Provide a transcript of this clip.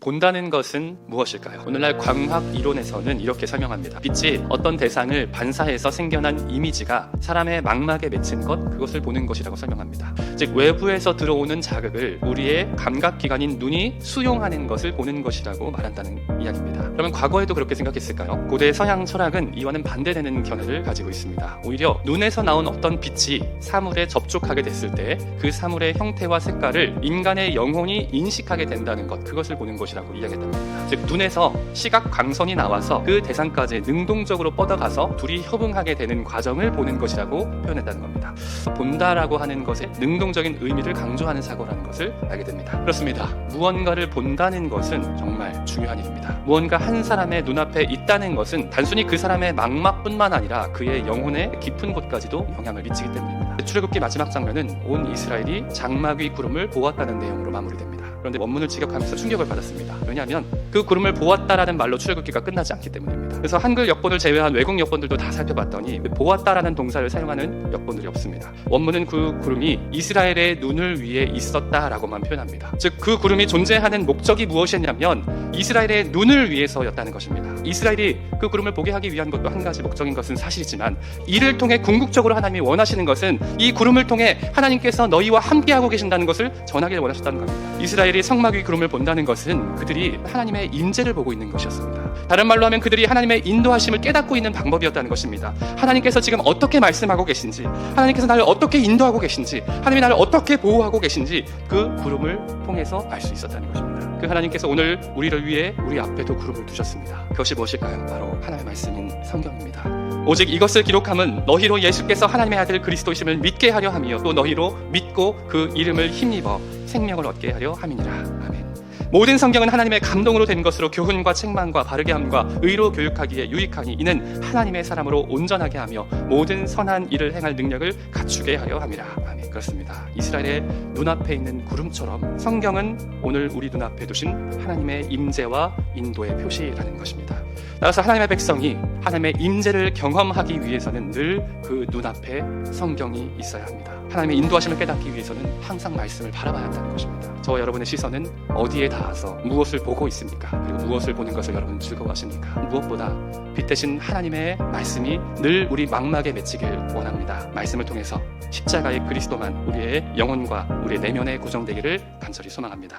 본다는 것은 무엇일까요? 오늘날 광학 이론에서는 이렇게 설명합니다. 빛이 어떤 대상을 반사해서 생겨난 이미지가 사람의 망막에 맺힌 것, 그것을 보는 것이라고 설명합니다. 즉 외부에서 들어오는 자극을 우리의 감각기관인 눈이 수용하는 것을 보는 것이라고 말한다는 이야기입니다. 그러면 과거에도 그렇게 생각했을까요? 고대 서양 철학은 이와는 반대되는 견해를 가지고 있습니다. 오히려 눈에서 나온 어떤 빛이 사물에 접촉하게 됐을 때 그 사물의 형태와 색깔을 인간의 영혼이 인식하게 된다는 것, 그것을 보는 것이라고 이야기했답니다. 즉 눈에서 시각 광선이 나와서 그 대상까지 능동적으로 뻗어가서 둘이 협응하게 되는 과정을 보는 것이라고 표현했다는 겁니다. 본다라고 하는 것에 능동적인 의미를 강조하는 사고라는 것을 알게 됩니다. 그렇습니다. 무언가를 본다는 것은 정말 중요한 일입니다. 무언가 한 사람의 눈앞에 있다는 것은 단순히 그 사람의 망막뿐만 아니라 그의 영혼의 깊은 곳까지도 영향을 미치기 때문입니다. 출애굽기 마지막 장면은 온 이스라엘이 장막 위 구름을 보았다는 내용으로 마무리됩니다. 그런데 원문을 직역하면서 충격을 받았습니다. 왜냐하면 그 구름을 보았다라는 말로 출애굽기가 끝나지 않기 때문입니다. 그래서 한글 역본을 제외한 외국 역본들도 다 살펴봤더니 보았다라는 동사를 사용하는 역본들이 없습니다. 원문은 그 구름이 이스라엘의 눈을 위해 있었다라고만 표현합니다. 즉 그 구름이 존재하는 목적이 무엇이었냐면 이스라엘의 눈을 위해서였다는 것입니다. 이스라엘이 그 구름을 보게 하기 위한 것도 한 가지 목적인 것은 사실이지만 이를 통해 궁극적으로 하나님이 원하시는 것은 이 구름을 통해 하나님께서 너희와 함께하고 계신다는 것을 전하기를 원하셨다는 겁니다. 이스라엘이 성막 위 구름을 본다는 것은 그들이 하나님의 임재를 보고 있는 것이었습니다. 다른 말로 하면 그들이 하나님의 인도하심을 깨닫고 있는 방법이었다는 것입니다. 하나님께서 지금 어떻게 말씀하고 계신지, 하나님께서 나를 어떻게 인도하고 계신지, 하나님이 나를 어떻게 보호하고 계신지 그 구름을 통해서 알 수 있었다는 것입니다. 그 하나님께서 오늘 우리를 위해 우리 앞에도 구름을 두셨습니다. 그것이 무엇일까요? 바로 하나님의 말씀인 성경입니다. 오직 이것을 기록함은 너희로 예수께서 하나님의 아들 그리스도이심을 믿게 하려 함이요 또 너희로 믿고 그 이름을 힘입어 생명을 얻게 하려 함이니라. 아멘. 모든 성경은 하나님의 감동으로 된 것으로 교훈과 책망과 바르게 함과 의로 교육하기에 유익하니 이는 하나님의 사람으로 온전하게 하며 모든 선한 일을 행할 능력을 갖추게 하려 함이라. 아멘. 그렇습니다. 이스라엘의 눈앞에 있는 구름처럼 성경은 오늘 우리 눈앞에 두신 하나님의 임재와 인도의 표시라는 것입니다. 따라서 하나님의 백성이 하나님의 임재를 경험하기 위해서는 늘 그 눈앞에 성경이 있어야 합니다. 하나님의 인도하심을 깨닫기 위해서는 항상 말씀을 바라봐야 한다는 것입니다. 저와 여러분의 시선은 어디에 닿아서 무엇을 보고 있습니까? 그리고 무엇을 보는 것을 여러분 즐거워하십니까? 무엇보다 빛 대신 하나님의 말씀이 늘 우리 망막에 맺히길 원합니다. 말씀을 통해서 십자가의 그리스도만 우리의 영혼과 우리의 내면에 고정되기를 간절히 소망합니다.